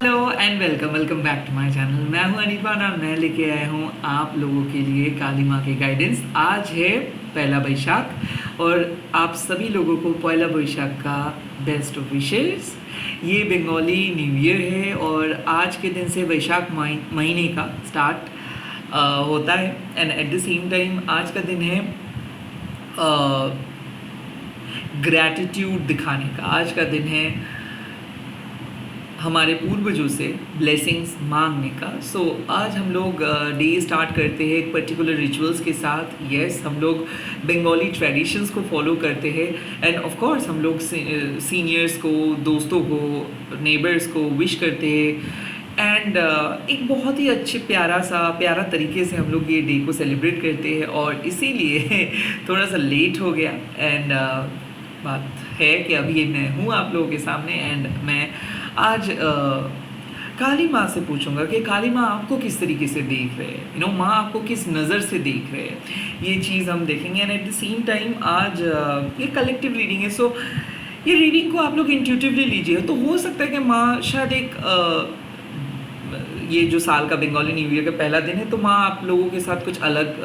Hello and welcome back to my channel. मैं हूं अनिर्बान और मैं लेके आया हूं आप लोगों के लिए काली माँ की गाइडेंस। आज है पहला बैशाख और आप सभी लोगों को पहला बैशाख का बेस्ट ऑफ विशेस। ये बंगाली न्यू ईयर है और आज के दिन से बैशाख महीने का स्टार्ट होता है and at the same time आज का दिन है ग्रैटिट्यूड दिखाने का। आज का दिन है हमारे पूर्वजों से ब्लेसिंग्स मांगने का। सो आज हम लोग डे स्टार्ट करते हैं एक पर्टिकुलर रिचुअल्स के साथ। यस, हम लोग बंगाली ट्रेडिशंस को फॉलो करते हैं एंड ऑफ कोर्स हम लोग सीनियर्स को, दोस्तों को, नेबर्स को विश करते हैं एंड एक बहुत ही अच्छे प्यारा तरीके से हम लोग ये डे को सेलिब्रेट करते हैं। और इसीलिए थोड़ा सा लेट हो गया एंड बात है कि अभी मैं हूँ आप लोगों के सामने एंड मैं आज काली माँ से पूछूंगा कि काली माँ आपको किस तरीके से देख रहे हैं, माँ आपको किस नज़र से देख रहे हैं। ये चीज़ हम देखेंगे and at the same time आज ये कलेक्टिव रीडिंग है। सो ये रीडिंग को आप लोग इंट्यूटिवली लीजिए। तो हो सकता है कि माँ शायद एक ये जो साल का बंगाली न्यू ईयर का पहला दिन है तो माँ आप लोगों के साथ कुछ अलग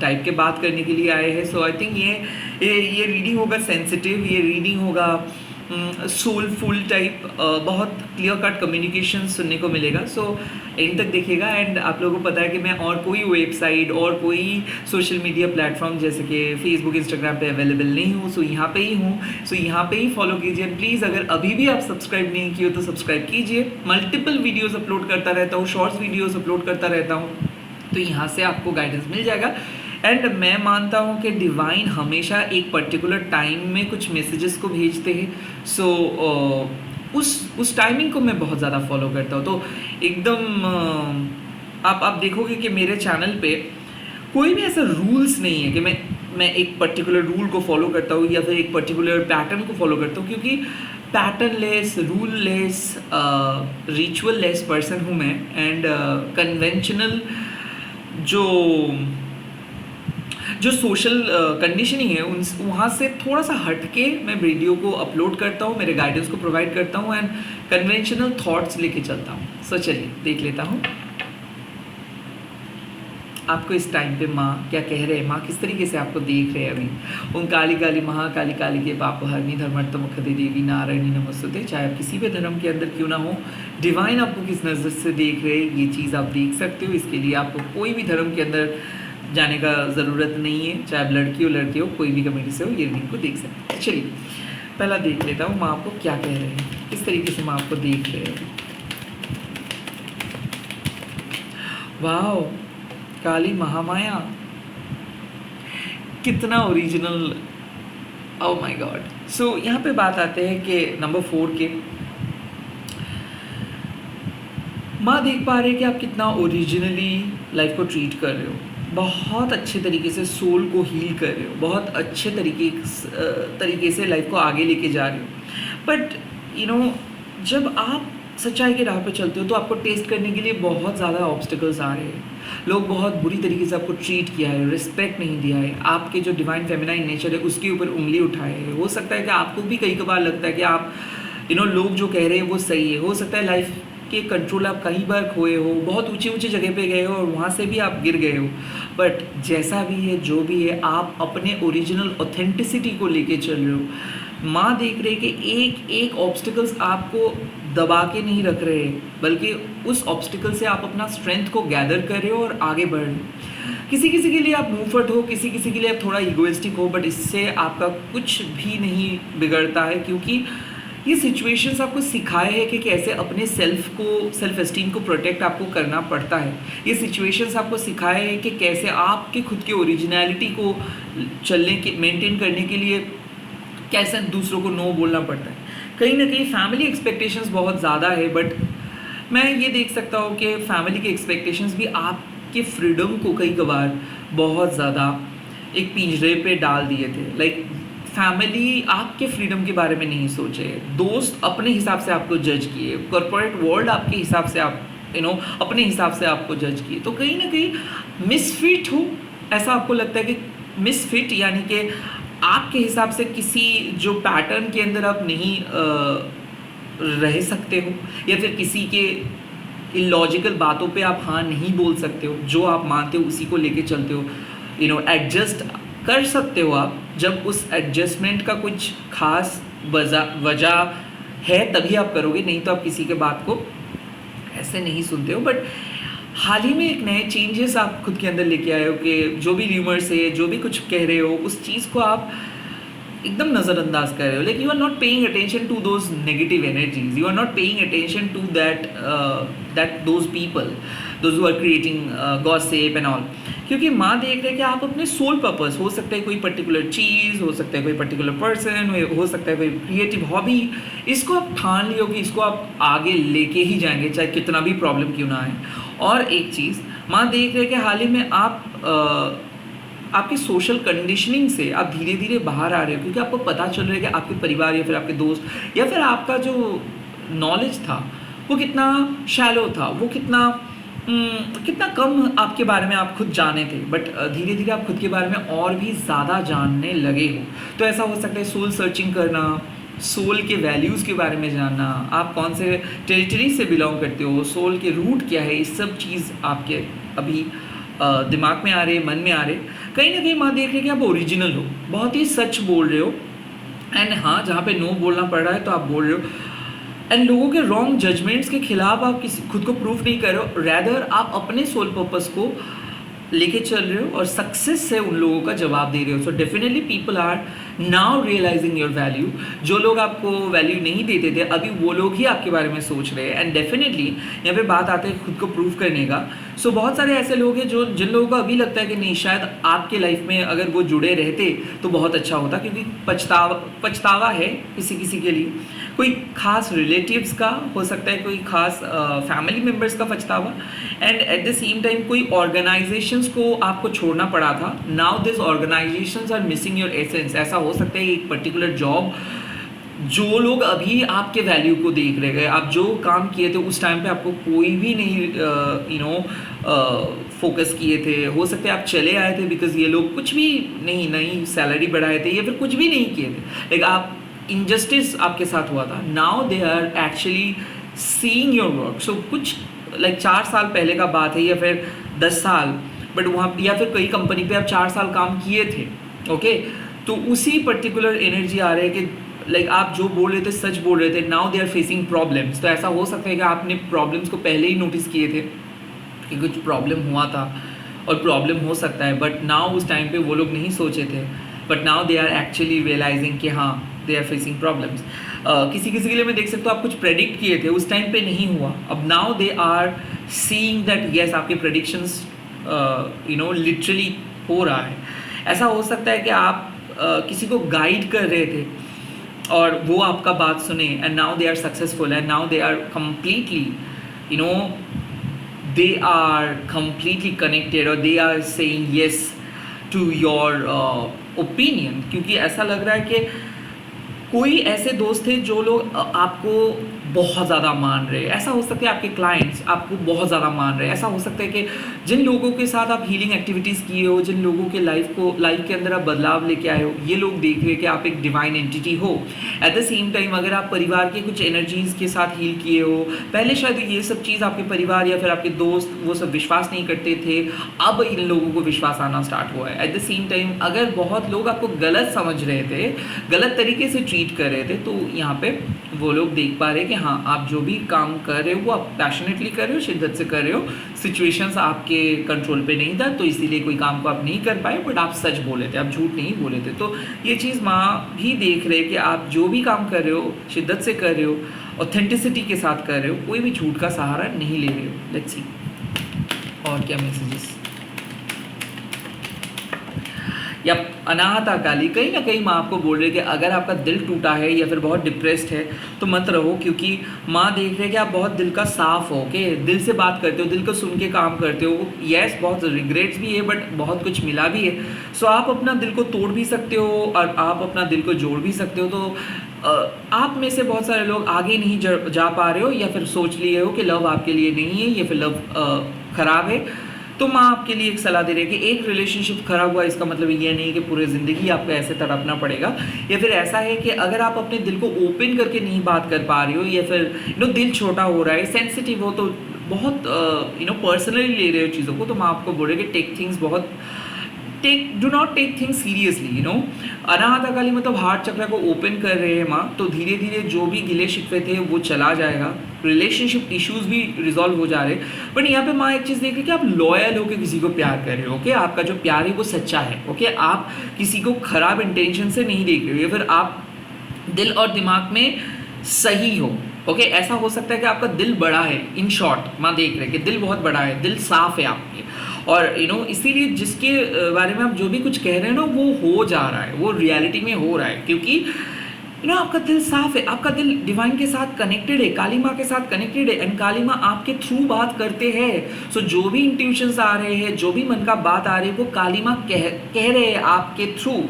टाइप के बात करने के लिए आए हैं। सो आई थिंक ये रीडिंग होगा सेंसिटिव, ये रीडिंग होगा सोलफुल टाइप, बहुत क्लियर कट कम्युनिकेशन सुनने को मिलेगा। सो एंड तक देखिएगा एंड आप लोगों को पता है कि मैं और कोई वेबसाइट और कोई सोशल मीडिया प्लेटफॉर्म जैसे कि फेसबुक, इंस्टाग्राम पे अवेलेबल नहीं हूँ। सो यहाँ पे ही हूँ। सो यहाँ पे ही फॉलो कीजिए एंड प्लीज़ अगर अभी भी आप सब्सक्राइब नहीं किए हो तो सब्सक्राइब कीजिए। मल्टीपल वीडियोज़ अपलोड करता रहता हूँ, शॉर्ट्स वीडियोज़ अपलोड करता रहता हूँ, तो यहाँ से आपको गाइडेंस मिल जाएगा। एंड मैं मानता हूँ कि डिवाइन हमेशा एक पर्टिकुलर टाइम में कुछ मैसेजेस को भेजते हैं। सो उस टाइमिंग को मैं बहुत ज़्यादा फॉलो करता हूँ। तो एकदम आप देखोगे कि मेरे चैनल पे कोई भी ऐसा रूल्स नहीं है कि मैं एक पर्टिकुलर रूल को फॉलो करता हूँ या फिर एक पर्टिकुलर पैटर्न को फॉलो करता हूँ, क्योंकि pattern less, rule less, ritual less person हूँ मैं। एंड कन्वेंशनल जो सोशल कंडीशनिंग है उन वहाँ से थोड़ा सा हट के मैं वीडियो को अपलोड करता हूँ, मेरे गाइडेंस को प्रोवाइड करता हूँ एंड कन्वेंशनल थॉट्स लेके चलता हूँ। सो चलिए देख लेता हूँ आपको इस टाइम पे माँ क्या कह रहे हैं, माँ किस तरीके से आपको देख रहे हैं अभी। ओम काली काली महाकाली काली के पाप हरनी धर्मर्थ मुखदे देवी नारायणी नमस्तुते। चाहे आप किसी भी धर्म के अंदर क्यों ना हो, डिवाइन आपको किस नज़र से देख रहे हैं ये चीज़ आप देख सकते हो। इसके लिए आपको कोई भी धर्म के अंदर जाने का ज़रूरत नहीं है, चाहे आप लड़की हो कोई भी कमेटी से हो, ये रीडिंग को देख सकते हैं। चलिए पहला देख लेता हूँ माँ आपको क्या कह रहे हैं, किस तरीके से माँ आपको देख रहे हैं। वाह, काली महामाया कितना ओरिजिनल, ओह माय गॉड। सो यहाँ पे बात आते हैं कि नंबर 4 के माँ देख पा रहे हैं कि आप कितना ओरिजिनली लाइफ को ट्रीट कर रहे हो, बहुत अच्छे तरीके से सोल को हील कर रहे हो, बहुत अच्छे तरीके से लाइफ को आगे लेके जा रहे हो। बट जब आप सच्चाई के राह पे चलते हो तो आपको टेस्ट करने के लिए बहुत ज़्यादा ऑब्स्टिकल्स आ रहे हैं। लोग बहुत बुरी तरीके से आपको ट्रीट किया है, रिस्पेक्ट नहीं दिया है, आपके जो डिवाइन फेमिनाइन नेचर है उसके ऊपर उंगली उठाए है। हो सकता है कि आपको भी कई बार लगता है कि आप लोग जो कह रहे हैं वो सही है। हो सकता है लाइफ के कंट्रोल आप कई बार खोए हो, बहुत ऊंची जगह पे गए हो और वहाँ से भी आप गिर गए हो। बट जैसा भी है, जो भी है, आप अपने ओरिजिनल ऑथेंटिसिटी को लेके चल रहे हो। माँ देख रहे कि एक एक ऑब्स्टिकल्स आपको दबा के नहीं रख रहे, बल्कि उस ऑब्स्टिकल से आप अपना स्ट्रेंथ को गैदर कर रहे हो और आगे बढ़ रहे हो। किसी के लिए आप मूवफट हो, किसी के लिए आप थोड़ा इगोइस्टिक हो, बट इससे आपका कुछ भी नहीं बिगड़ता है, क्योंकि ये सिचुएशंस आपको सिखाए हैं कि कैसे अपने सेल्फ एस्टीम को प्रोटेक्ट आपको करना पड़ता है। ये सिचुएशंस आपको सिखाए हैं कि कैसे आपके खुद के ओरिजिनलिटी को मेंटेन करने के लिए कैसे दूसरों को नो बोलना पड़ता है। कहीं ना कहीं फैमिली एक्सपेक्टेशंस बहुत ज़्यादा है, बट मैं ये देख सकता हूँ कि फैमिली के एक्सपेक्टेशंस भी आपके फ्रीडम को कई बार बहुत ज़्यादा एक पिंजरे पे डाल दिए थे। लाइक फैमिली आपके फ्रीडम के बारे में नहीं सोचे, दोस्त अपने हिसाब से आपको जज किए, कॉर्पोरेट वर्ल्ड आपके हिसाब से आप अपने हिसाब से आपको जज किए। तो कहीं ना कहीं मिसफिट हो, ऐसा आपको लगता है कि मिसफिट यानी कि आपके हिसाब से किसी जो पैटर्न के अंदर आप नहीं रह सकते हो, या फिर किसी के इलॉजिकल बातों पे आप हाँ नहीं बोल सकते हो, जो आप मानते हो उसी को लेके चलते हो, एडजस्ट कर सकते हो आप, जब उस एडजस्टमेंट का कुछ खास वजह है तभी आप करोगे, नहीं तो आप किसी के बात को ऐसे नहीं सुनते हो। बट हाल ही में एक नए चेंजेस आप खुद के अंदर लेके आए हो कि जो भी र्यूमर्स है, जो भी कुछ कह रहे हो, उस चीज़ को आप एकदम नज़रअंदाज कर रहे हो। Like you are not paying attention to those negative energies, you are not paying attention to that those people those who are creating gossip and all. क्योंकि माँ देख रहे हैं कि आप अपने सोल पर्पस, हो सकता है कोई पर्टिकुलर चीज़, हो सकता है कोई पर्टिकुलर पर्सन, हो सकता है कोई क्रिएटिव हॉबी, इसको आप ठान लियो कि इसको आप आगे लेके ही जाएंगे, चाहे कितना भी प्रॉब्लम क्यों ना आए। और एक चीज़ माँ देख रहे हैं कि हाल ही में आप आपकी सोशल कंडीशनिंग से आप धीरे धीरे बाहर आ रहे हो, क्योंकि आपको पता चल रहा है कि आपके परिवार या फिर आपके दोस्त या फिर आपका जो नॉलेज था वो कितना शैलो था, वो कितना कम आपके बारे में आप खुद जाने थे। बट धीरे धीरे आप खुद के बारे में और भी ज़्यादा जानने लगे हो। तो ऐसा हो सकता है सोल सर्चिंग करना, सोल के वैल्यूज़ के बारे में जानना, आप कौन से टेरिटरी से बिलोंग करते हो, सोल के रूट क्या है, ये सब चीज़ आपके अभी दिमाग में आ रहे, मन में आ रहे। कहीं ना कहीं माँ देख रहे कि आप ओरिजिनल हो, बहुत ही सच बोल रहे हो। एंड हाँ, जहाँ पे नो बोलना पड़ रहा है तो आप बोल रहे हो। एंड लोगों के रॉन्ग जजमेंट्स के खिलाफ आप किसी खुद को प्रूफ नहीं कर रहे हो, रैदर आप अपने सोल पर्पस को लेके चल रहे हो और सक्सेस से उन लोगों का जवाब दे रहे हो। So definitely people are now realizing your value. जो लोग आपको वैल्यू नहीं देते थे, अभी वो लोग ही आपके बारे में सोच रहे हैं। एंड डेफिनेटली यहाँ पे बात आते हैं खुद को प्रूव करने का। सो बहुत सारे ऐसे लोग हैं जो जिन लोगों को अभी लगता है कि नहीं, शायद आपके लाइफ में अगर वो जुड़े रहते तो बहुत अच्छा होता, क्योंकि पछतावा है किसी किसी के लिए, कोई खास रिलेटिव्स का हो सकता है, कोई खास फैमिली मेम्बर्स का पछतावा, and at the same time कोई ऑर्गेनाइजेशंस को आपको छोड़ना पड़ा था। Now this organizations are missing your essence. ऐसा हो सकता है एक पर्टिकुलर जॉब, जो लोग अभी आपके वैल्यू को देख रहे हैं, आप जो काम किए थे उस टाइम पे आपको कोई भी नहीं फोकस किए थे, हो सकता है आप चले आए थे बिकॉज ये लोग कुछ भी नहीं सैलरी बढ़ाए थे या फिर कुछ भी नहीं किए थे, लाइक आप इनजस्टिस आपके साथ हुआ था। Now they are actually seeing your work. So कुछ लाइक 4 साल पहले का बात है या फिर 10 साल, बट वहाँ या फिर कई कंपनी पे आप 4 साल काम किए थे, ओके तो उसी पर्टिकुलर एनर्जी आ रही है कि लाइक आप जो बोल रहे थे सच बोल रहे थे, now they are facing problems. तो ऐसा हो सकता है कि आपने प्रॉब्लम्स को पहले ही नोटिस किए थे कि कुछ प्रॉब्लम हुआ था और प्रॉब्लम हो सकता है, बट नाउ उस टाइम पे वो लोग नहीं सोचे थे, but now they are actually realizing कि हाँ दे आर फेसिंग प्रॉब्लम्स। किसी किसी के लिए मैं देख सकता हूँ आप कुछ प्रेडिक्ट किए थे, उस टाइम पे नहीं हुआ, अब now they are seeing that yes आपके प्रेडिक्शंस लिटरली हो रहा है। ऐसा हो सकता है कि आप किसी को गाइड कर रहे थे और वो आपका बात सुने, and now they are successful, and now they are completely they are completely connected और they are saying yes to your opinion। क्योंकि ऐसा लग रहा है कि कोई ऐसे दोस्त थे जो लोग आपको बहुत ज़्यादा मान रहे हैं। ऐसा हो सकता है आपके क्लाइंट्स आपको बहुत ज़्यादा मान रहे हैं। ऐसा हो सकता है कि जिन लोगों के साथ आप हीलिंग एक्टिविटीज़ किए हो, जिन लोगों के लाइफ के अंदर आप बदलाव लेके आए हो, ये लोग देख रहे हैं कि आप एक डिवाइन एंटिटी हो। एट द सेम टाइम अगर आप परिवार के कुछ एनर्जीज़ के साथ हील किए हो, पहले शायद ये सब चीज़ आपके परिवार या फिर आपके दोस्त वो सब विश्वास नहीं करते थे, अब इन लोगों को विश्वास आना स्टार्ट हुआ है। एट द सेम टाइम अगर बहुत लोग आपको गलत समझ रहे थे, गलत तरीके से ट्रीट कर रहे थे, तो यहाँ पे वो लोग देख पा रहे हैं कि हाँ आप जो भी काम कर रहे हो वो आप पैशनेटली कर रहे हो, शिद्दत से कर रहे हो। सिचुएशंस आपके कंट्रोल पे नहीं था तो इसीलिए कोई काम को आप नहीं कर पाए, बट आप सच बोले थे, आप झूठ नहीं बोले थे। तो ये चीज़ माँ भी देख रहे हैं कि आप जो भी काम कर रहे हो शिद्दत से कर रहे हो, ऑथेंटिसिटी के साथ कर रहे हो, कोई भी झूठ का सहारा नहीं ले रहे हो। लेट्स सी और क्या मैसेजेस। या अनाहता काली, कहीं ना कहीं माँ आपको बोल रही है कि अगर आपका दिल टूटा है या फिर बहुत डिप्रेस्ड है तो मत रहो, क्योंकि माँ देख रहे हैं कि आप बहुत दिल का साफ हो, के दिल से बात करते हो, दिल को सुन के काम करते हो। यस बहुत रिग्रेट्स भी है बट बहुत कुछ मिला भी है। सो आप अपना दिल को तोड़ भी सकते हो और आप अपना दिल को जोड़ भी सकते हो। तो आप में से बहुत सारे लोग आगे नहीं जा पा रहे हो या फिर सोच लिए हो कि लव आपके लिए नहीं है या फिर लव ख़राब है। तो माँ आपके लिए एक सलाह दे रही है कि एक रिलेशनशिप खराब हुआ इसका मतलब ये नहीं कि पूरी ज़िंदगी आपको ऐसे तड़पना पड़ेगा, या फिर ऐसा है कि अगर आप अपने दिल को ओपन करके नहीं बात कर पा रही हो, या फिर दिल छोटा हो रहा है, सेंसिटिव हो, तो बहुत पर्सनली ले रहे हो चीज़ों को, तो मैं आपको बोल रही कि do not take things seriously. Anahata काली मतलब हार्ट चक्र को ओपन कर रहे हैं माँ, तो धीरे धीरे जो भी गिले शिकवे थे वो चला जाएगा, रिलेशनशिप इश्यूज भी रिजॉल्व हो जा रहे हैं। बट यहाँ पे माँ एक चीज़ देख रही कि आप लॉयल होकर किसी को प्यार कर रहे हो, ओके, आपका जो प्यार है वो सच्चा है, ओके, आप किसी को खराब इंटेंशन से नहीं देख रहे हो, या फिर आप दिल और दिमाग में सही हो, ओके। ऐसा हो सकता है कि आपका दिल बड़ा है, इन शॉर्ट माँ देख रहे हैं कि दिल बहुत बड़ा है, दिल साफ है आपके, और इसीलिए जिसके बारे में आप जो भी कुछ कह रहे हैं ना वो हो जा रहा है, वो रियलिटी में हो रहा है, क्योंकि आपका दिल साफ है, आपका दिल डिवाइन के साथ कनेक्टेड है, काली माँ के साथ कनेक्टेड है, एंड काली माँ आपके थ्रू बात करते हैं। सो जो भी इंट्यूशंस आ रहे हैं, जो भी मन का बात आ रही है, वो काली माँ कह रहे हैं आपके थ्रू।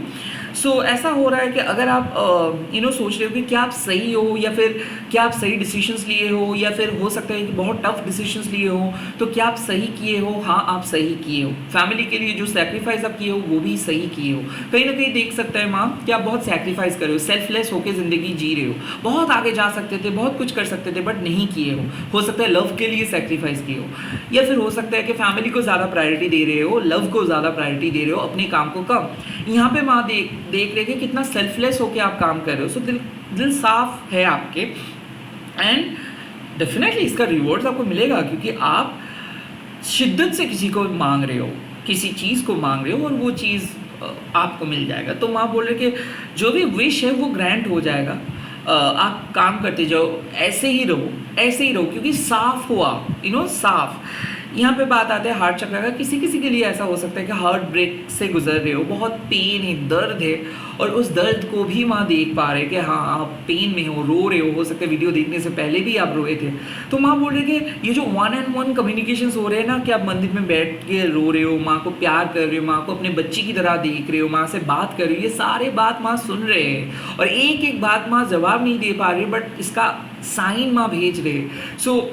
सो ऐसा हो रहा है कि अगर आप सोच रहे हो कि क्या आप सही हो, या फिर क्या आप सही डिसीजंस लिए हो, या फिर हो सकता है कि बहुत टफ डिसीजंस लिए हो, तो क्या आप सही किए हो? हाँ, आप सही किए हो। फैमिली के लिए जो सेक्रीफाइस आप किए हो वो भी सही किए हो। कहीं ना कहीं देख सकते हैं माँ कि आप बहुत सेक्रीफाइस कर रहे हो, सेल्फलेस होकर ज़िंदगी जी रहे हो, बहुत आगे जा सकते थे, बहुत कुछ कर सकते थे, बट नहीं किए हो सकता है लव के लिए सेक्रीफाइस किए हो, या फिर हो सकता है कि फैमिली को ज़्यादा प्रायोरिटी दे रहे हो, लव को ज़्यादा प्रायोरिटी दे रहे हो, अपने काम को कम। यहाँ पे माँ देख रहे कि कितना सेल्फलेस होके आप काम कर रहे हो। सो दिल साफ है आपके, एंड डेफिनेटली इसका रिवॉर्ड्स आपको मिलेगा, क्योंकि आप शिद्दत से किसी को मांग रहे हो, किसी चीज़ को मांग रहे हो, और वो चीज़ आपको मिल जाएगा। तो माँ बोल रहे कि जो भी विश है वो ग्रांट हो जाएगा। आप काम करते जाओ, ऐसे ही रहो, क्योंकि साफ हो आप, साफ। यहाँ पे बात आते हैं हार्ट चक्र का। किसी के लिए ऐसा हो सकता है कि हार्ट ब्रेक से गुजर रहे हो, बहुत पेन है, दर्द है, और उस दर्द को भी माँ देख पा रहे हैं कि हाँ आप पेन में हो रहे हो सकता है वीडियो देखने से पहले भी आप रोए थे। तो माँ बोल रहे कि ये जो 1-on-1 कम्युनिकेशन हो रहे हैं ना, कि आप मंदिर में बैठ के रो रहे हो, माँ को प्यार कर रहे हो, माँ को अपने बच्ची की तरह देख रहे हो, माँ से बात कर रहे हो, ये सारे बात माँ सुन रहे हैं, और एक एक बात माँ जवाब नहीं दे पा रही, बट इसका साइन माँ भेज रहे हैं। सो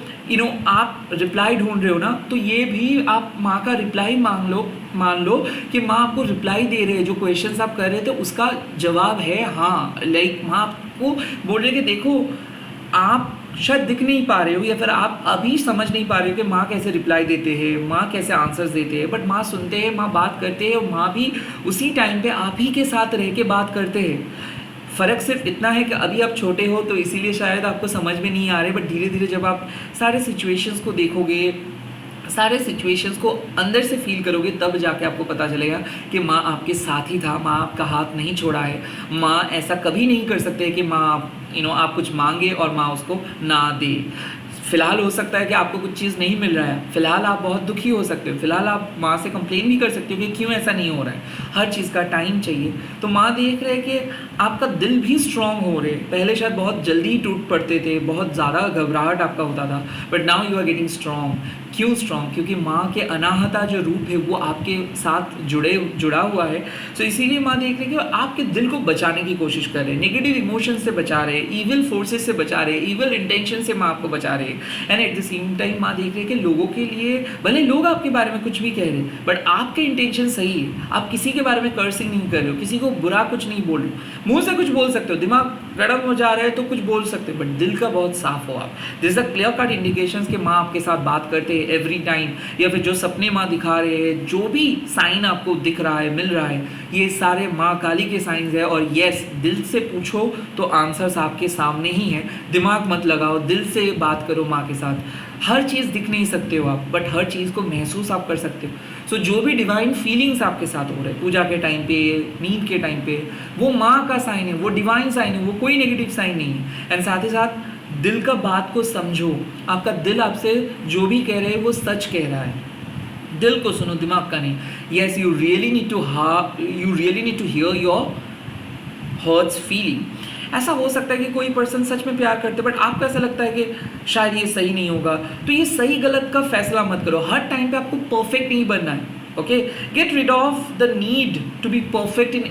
आप रिप्लाई ढूंढ रहे हो ना, तो ये भी आप माँ का रिप्लाई मान लो कि माँ आपको रिप्लाई दे रहे हैं, जो क्वेश्चंस आप कर रहे थे उसका जवाब है हाँ। लाइक माँ आपको बोल रहे कि देखो, आप शायद दिख नहीं पा रहे हो, या फिर आप अभी समझ नहीं पा रहे हो कि माँ कैसे रिप्लाई देते हैं, माँ कैसे आंसर्स देते हैं, बट माँ सुनते हैं, माँ बात करते हैं, और माँ भी उसी टाइम पे आप ही के साथ रह के बात करते हैं। फ़र्क सिर्फ इतना है कि अभी आप छोटे हो तो इसीलिए शायद आपको समझ में नहीं आ रहे, बट धीरे धीरे जब आप सारे सिचुएशंस को देखोगे, सारे सिचुएशंस को अंदर से फील करोगे, तब जाके आपको पता चलेगा कि माँ आपके साथ ही था, माँ आपका हाथ नहीं छोड़ा है। माँ ऐसा कभी नहीं कर सकते कि माँ आप कुछ मांगे और माँ उसको ना दे। फ़िलहाल हो सकता है कि आपको कुछ चीज़ नहीं मिल रहा है, फ़िलहाल आप बहुत दुखी हो सकते हो, फ़िलहाल आप माँ से कंप्लेन भी कर सकते हो कि क्यों ऐसा नहीं हो रहा है, हर चीज़ का टाइम चाहिए। तो माँ देख रहे हैं कि आपका दिल भी स्ट्रॉन्ग हो रहे, पहले शायद बहुत जल्दी टूट पड़ते थे, बहुत ज़्यादा घबराहट आपका होता था, but now you are getting strong. क्यों स्ट्रॉन्ग? क्योंकि माँ के अनाहता जो रूप है वो आपके साथ जुड़ा हुआ है। सो इसीलिए माँ देख रही है कि आपके दिल को बचाने की कोशिश कर रहे हैं, नेगेटिव इमोशन से बचा रहे, ईविल फोर्सेस से बचा रहे, ईविल इंटेंशन से माँ आपको बचा रहे। And at the same time माँ देख रही है कि लोगों के लिए, भले लोग आपके बारे में कुछ भी कह रहे हैं, बट आपके इंटेंशन सही है। आप किसी के बारे में कर्सिंग नहीं कर रहे हो, किसी को बुरा कुछ नहीं बोल रहे हो। मुँह से कुछ बोल सकते हो, दिमाग गड़बड़ हो जा रहा है तो कुछ बोल सकते हो, बट दिल का बहुत साफ हो आप। This is a clear cut indications कि माँ आपके साथ बात करते हैं एवरी टाइम, या फिर जो सपने माँ दिखा रहे हैं, जो भी साइन आपको दिख रहा है, मिल रहा है, ये सारे माँ काली के साइंस है। और यस, दिल से पूछो तो आंसर्स आपके सामने ही है। दिमाग मत लगाओ, दिल से बात करो माँ के साथ। हर चीज़ दिख नहीं सकते हो आप, बट हर चीज़ को महसूस आप कर सकते हो। सो जो भी डिवाइन फीलिंग्स आपके साथ हो रहे हैं पूजा के टाइम पे, नींद के टाइम पे, वो माँ का साइन है, वो डिवाइन साइन है, वो कोई नेगेटिव साइन नहीं है। एंड साथ ही साथ दिल का बात को समझो, आपका दिल आपसे जो भी कह रहे हैं वो सच कह रहा है। दिल को सुनो, दिमाग का नहीं। Yes, you really need to hear your heart's feeling. ऐसा हो सकता है कि कोई पर्सन सच में प्यार करते, बट आपको ऐसा लगता है कि शायद ये सही नहीं होगा, तो ये सही गलत का फैसला मत करो। हर टाइम पे आपको परफेक्ट नहीं बनना है, okay. Get rid of the need to be perfect in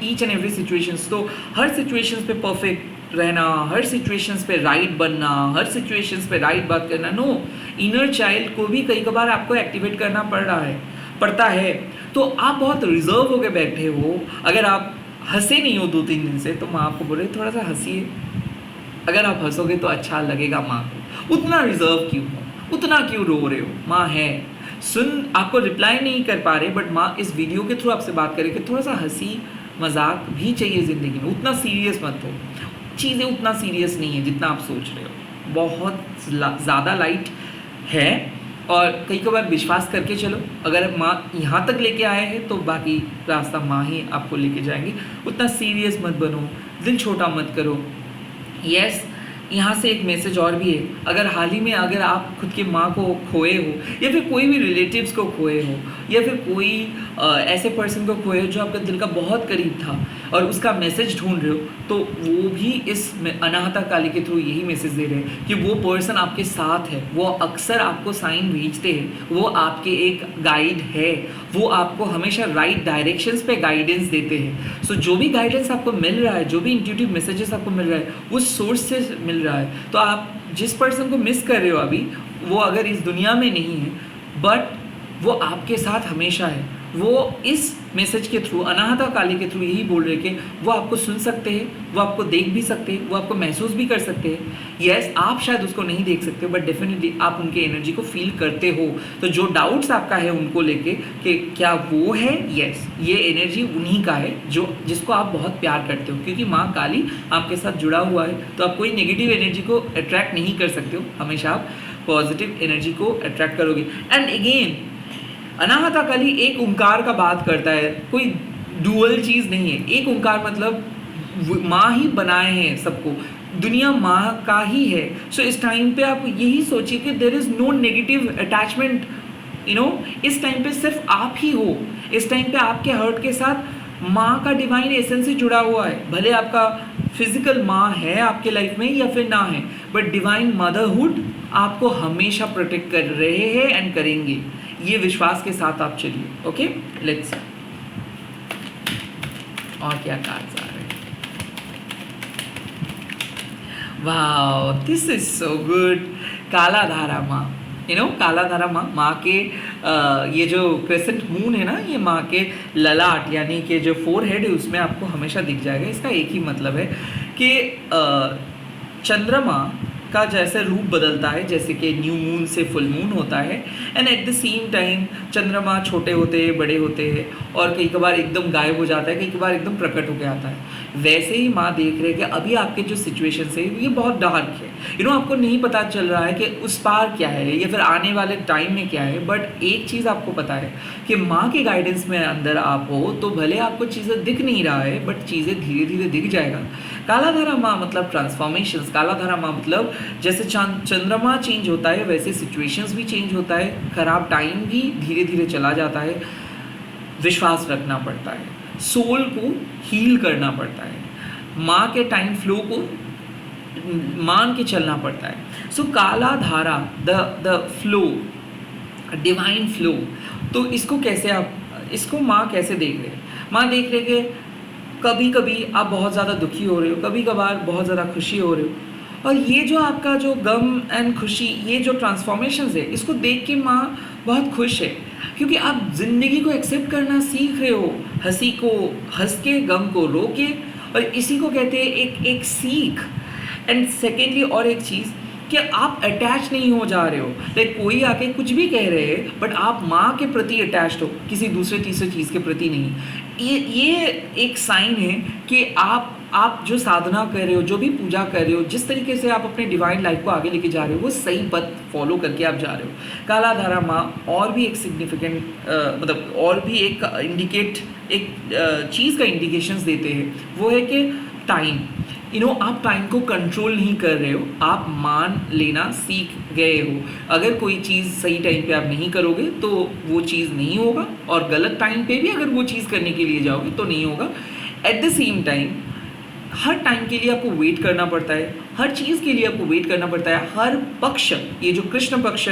each and every situation. तो हर सिचुएशन पे परफेक्ट रहना, हर सिचुएशंस पे राइट बनना, हर सिचुएशंस पे राइट बात करना। नो, इनर चाइल्ड को भी कई बार आपको एक्टिवेट करना पड़ता है। तो आप बहुत रिजर्व होकर बैठे हो, अगर आप हंसे नहीं हो 2-3 दिन से, तो माँ आपको बोल रही थोड़ा सा हंसिए। अगर आप हंसोगे तो अच्छा लगेगा माँ को। उतना रिजर्व क्यों हो, उतना क्यों रो रहे हो? माँ है, सुन, आपको रिप्लाई नहीं कर पा रहे, बट माँ इस वीडियो के थ्रू आपसे बात करे कि थोड़ा सा हंसी मजाक भी चाहिए ज़िंदगी में, उतना सीरियस मत हो। चीज़ें उतना सीरियस नहीं है जितना आप सोच रहे हो, बहुत ज़्यादा लाइट है। और कई बार विश्वास करके चलो, अगर माँ यहाँ तक लेके आए हैं तो बाकी रास्ता माँ ही आपको लेके जाएंगे। उतना सीरियस मत बनो, दिल छोटा मत करो। यस, यहाँ से एक मैसेज और भी है, अगर हाल ही में अगर आप खुद की माँ को खोए हो, या फिर कोई भी रिलेटिव्स को खोए हो, या फिर कोई ऐसे पर्सन को खोए हो जो आपका दिल का बहुत करीब था और उसका मैसेज ढूंढ रहे हो, तो वो भी इस अनाहता काली के थ्रू यही मैसेज दे रहे हैं कि वो पर्सन आपके साथ है, वो अक्सर आपको साइन भेजते हैं, वो आपके एक गाइड है, वो आपको हमेशा राइट डायरेक्शंस पे गाइडेंस देते हैं। सो जो भी गाइडेंस आपको मिल रहा है, जो भी इंट्यूटिव मैसेजेस आपको मिल रहा है, उस सोर्स से मिल रहा है। तो आप जिस पर्सन को मिस कर रहे हो अभी, वो अगर इस दुनिया में नहीं है, बट वो आपके साथ हमेशा है। वो इस मैसेज के थ्रू, अनाहता काली के थ्रू यही बोल रहे कि वो आपको सुन सकते हैं, वो आपको देख भी सकते हैं, वो आपको महसूस भी कर सकते हैं। यस, आप शायद उसको नहीं देख सकते, बट डेफिनेटली आप उनके एनर्जी को फील करते हो। तो जो डाउट्स आपका है उनको लेके कि क्या वो है, यस, ये एनर्जी उन्हीं का है जिसको आप बहुत प्यार करते हो, क्योंकि माँ काली आपके साथ जुड़ा हुआ है। तो आप कोई नेगेटिव एनर्जी को अट्रैक्ट नहीं कर सकते हो, हमेशा आप पॉजिटिव एनर्जी को अट्रैक्ट करोगे। एंड अगेन, अनाहता काली एक ओंकार का बात करता है, कोई डुअल चीज़ नहीं है। एक ओंकार मतलब माँ ही बनाए हैं सबको, दुनिया माँ का ही है। सो इस टाइम पे आप यही सोचिए कि there is no negative attachment, इस टाइम पे सिर्फ आप ही हो। इस टाइम पे आपके हर्ट के साथ माँ का डिवाइन एसेंस से जुड़ा हुआ है। भले आपका फिजिकल माँ है आपके लाइफ में या फिर ना है, बट डिवाइन मदरहुड आपको हमेशा प्रोटेक्ट कर रहे हैं एंड करेंगे। ये विश्वास के साथ आप चलिए। ओके, लेट्स और क्या कार्ड्स आ रहे हैं। Wow, this is so good. काला धारा माँ, काला धारा माँ के ये जो क्रेसेंट मून है ना, ये माँ के ललाट यानी कि जो फोरहेड है उसमें आपको हमेशा दिख जाएगा। इसका एक ही मतलब है कि चंद्रमा का जैसे रूप बदलता है, जैसे कि न्यू मून से फुल मून होता है, and at the same time चंद्रमा छोटे होते हैं, बड़े होते हैं, और कई बार एकदम गायब हो जाता है, कई बार एकदम प्रकट होकर आता है। वैसे ही माँ देख रहे हैं कि अभी आपके जो सिचुएशन है ये बहुत डार्क है। आपको नहीं पता चल रहा है कि उस पार क्या है या फिर आने वाले टाइम में क्या है, बट एक चीज़ आपको पता है कि माँ के गाइडेंस में अंदर आप हो, तो भले आपको चीज़ें दिख नहीं रहा है, बट चीज़ें धीरे धीरे दिख जाएगा। काला धारा माँ मतलब ट्रांसफॉर्मेशंस, काला धारा माँ मतलब जैसे चंद्रमा चेंज होता है वैसे सिचुएशंस भी चेंज होता है, खराब टाइम भी धीरे धीरे चला जाता है। विश्वास रखना पड़ता है, सोल को हील करना पड़ता है, माँ के टाइम फ्लो को मान के चलना पड़ता है। सो काला धारा, द फ्लो, डिवाइन फ्लो। तो इसको कैसे इसको माँ कैसे देख रहे हैं? माँ देख रहे कि कभी कभी आप बहुत ज़्यादा दुखी हो रहे हो, कभी कभार बहुत ज़्यादा खुशी हो रहे हो, और ये जो आपका जो गम एंड खुशी, ये जो ट्रांसफॉर्मेशंस है, इसको देख के माँ बहुत खुश है, क्योंकि आप ज़िंदगी को एक्सेप्ट करना सीख रहे हो, हंसी को हंस के, गम को रो के, और इसी को कहते हैं एक सीख। एंड सेकेंडली और एक चीज़ कि आप अटैच नहीं हो जा रहे हो, लाइक कोई आके कुछ भी कह रहे हैं, बट आप माँ के प्रति अटैच्ड हो, किसी दूसरे तीसरे चीज़ के प्रति नहीं। ये एक साइन है कि आप जो साधना कर रहे हो, जो भी पूजा कर रहे हो, जिस तरीके से आप अपने डिवाइन लाइफ को आगे लेके जा रहे हो, वो सही पथ फॉलो करके आप जा रहे हो। काला धारा माँ और भी एक सिग्निफिकेंट मतलब और भी एक चीज़ का इंडिकेशंस देते हैं, वो है कि टाइम। आप टाइम को कंट्रोल नहीं कर रहे हो, आप मान लेना सीख गए हो। अगर कोई चीज़ सही टाइम पे आप नहीं करोगे तो वो चीज़ नहीं होगा, और गलत टाइम पे भी अगर वो चीज़ करने के लिए जाओगे तो नहीं होगा। Eight the same time her time के लिए आपको वेट करना पड़ता है, हर चीज़ के लिए आपको वेट करना पड़ता है। हर पक्ष, ये जो कृष्ण पक्ष,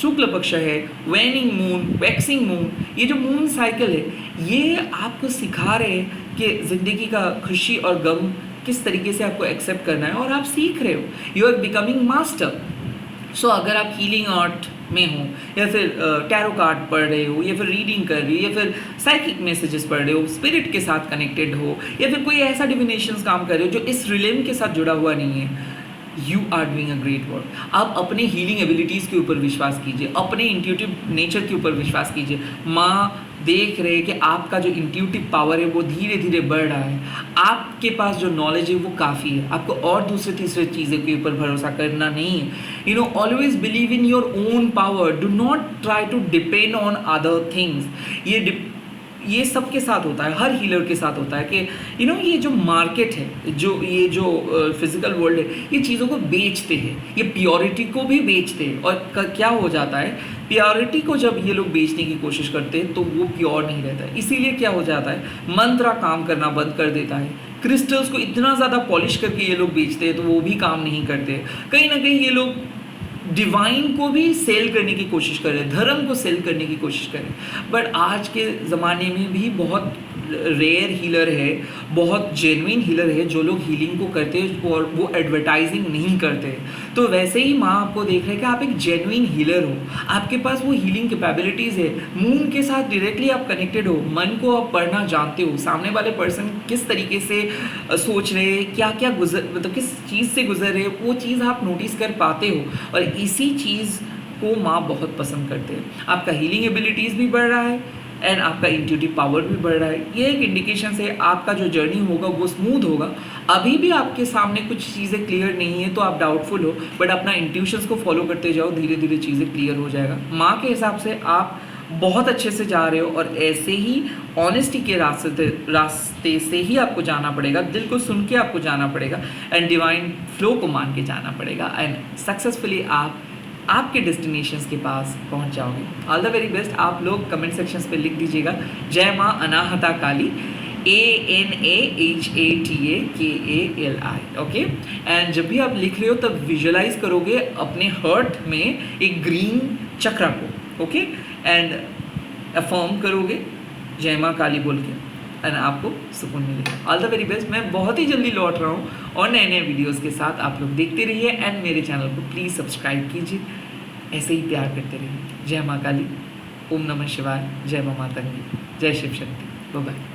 शुक्ल पक्ष है, वेनिंग मून, वैक्सिंग मून, ये जो मून साइकिल है, ये आपको सिखा रहे हैं कि ज़िंदगी का खुशी और गम किस तरीके से आपको एक्सेप्ट करना है, और आप सीख रहे हो, यू आर बिकमिंग मास्टर। सो अगर आप हीलिंग आर्ट में हो, या फिर टैरो कार्ड पढ़ रहे हो, या फिर रीडिंग कर रहे हो, या फिर साइकिक मैसेजेस पढ़ रहे हो, स्पिरिट के साथ कनेक्टेड हो, या फिर कोई ऐसा डिविनेशंस काम कर रहे हो जो इस रिलेम के साथ जुड़ा हुआ नहीं है, you are doing a great work. आप अपने हीलिंग एबिलिटीज़ के ऊपर विश्वास कीजिए, अपने इंट्यूटिव नेचर के ऊपर विश्वास कीजिए। माँ देख रहे हैं कि आपका जो इंट्यूटिव पावर है वो धीरे धीरे बढ़ रहा है, आपके पास जो नॉलेज है वो काफ़ी है, आपको और दूसरे तीसरे चीज़ों के ऊपर भरोसा करना नहीं है। You know, always believe in your own power, do not try to depend on other things. ये सबके साथ होता है, हर हीलर के साथ होता है कि यू नो ये जो मार्केट है, ये जो फिजिकल वर्ल्ड है, ये चीज़ों को बेचते हैं, ये प्योरिटी को भी बेचते हैं। और क्या हो जाता है, प्योरिटी को जब ये लोग बेचने की कोशिश करते हैं तो वो प्योर नहीं रहता है। इसीलिए क्या हो जाता है, मंत्र काम करना बंद कर देता है। क्रिस्टल्स को इतना ज़्यादा पॉलिश करके ये लोग बेचते हैं तो वो भी काम नहीं करते। कहीं ना कहीं ये लोग डिवाइन को भी सेल करने की कोशिश कर रहे हैं, धर्म को सेल करने की कोशिश कर रहे हैं। बट आज के ज़माने में भी बहुत रेयर हीलर है, बहुत जेन्युइन हीलर है जो लोग हीलिंग को करते हैं और वो एडवर्टाइजिंग नहीं करते। तो वैसे ही माँ आपको देख रहे हैं कि आप एक जेन्युइन हीलर हो, आपके पास वो हीलिंग कैपेबिलिटीज़ है, मून के साथ डायरेक्टली आप कनेक्टेड हो, मन को आप पढ़ना जानते हो, सामने वाले पर्सन किस तरीके से सोच रहे हैं, क्या क्या मतलब किस चीज़ से गुजर रहे हैं, वो चीज़ आप नोटिस कर पाते हो। और इसी चीज़ को माँ बहुत पसंद करते हैं। आपका हीलिंग एबिलिटीज़ भी बढ़ रहा है एंड आपका इंट्यूटिव पावर भी बढ़ रहा है। ये एक इंडिकेशन है आपका जो जर्नी होगा वो स्मूथ होगा। अभी भी आपके सामने कुछ चीज़ें क्लियर नहीं है तो आप डाउटफुल हो, बट अपना इंट्यूशंस को फॉलो करते जाओ, धीरे धीरे चीज़ें क्लियर हो जाएगा। माँ के हिसाब से आप बहुत अच्छे से जा रहे हो और ऐसे ही ऑनेस्टी के रास्ते से ही आपको जाना पड़ेगा, दिल को सुन के आपको जाना पड़ेगा एंड डिवाइन फ्लो को मान के जाना पड़ेगा एंड सक्सेसफुली आप आपके डेस्टिनेशंस के पास पहुंच जाओगे। All the very best. आप लोग कमेंट सेक्शंस पे लिख दीजिएगा जय माँ अनाहता काली, ANAHATAKALI, ओके। एंड जब भी आप लिख रहे हो तब विजुअलाइज करोगे अपने हर्ट में एक ग्रीन चक्र को, ओके, एंड अफर्म करोगे जय माँ काली बोल के एंड आपको सुकून मिलेगा। All the very best. मैं बहुत ही जल्दी लौट रहा हूँ और नए नए वीडियोस के साथ। आप लोग देखते रहिए एंड मेरे चैनल को प्लीज़ सब्सक्राइब कीजिए, ऐसे ही प्यार करते रहिए। जय माँ काली, ओम नमः शिवाय, जय माँ मातंगी, जय शिव शक्ति, बाय बाय।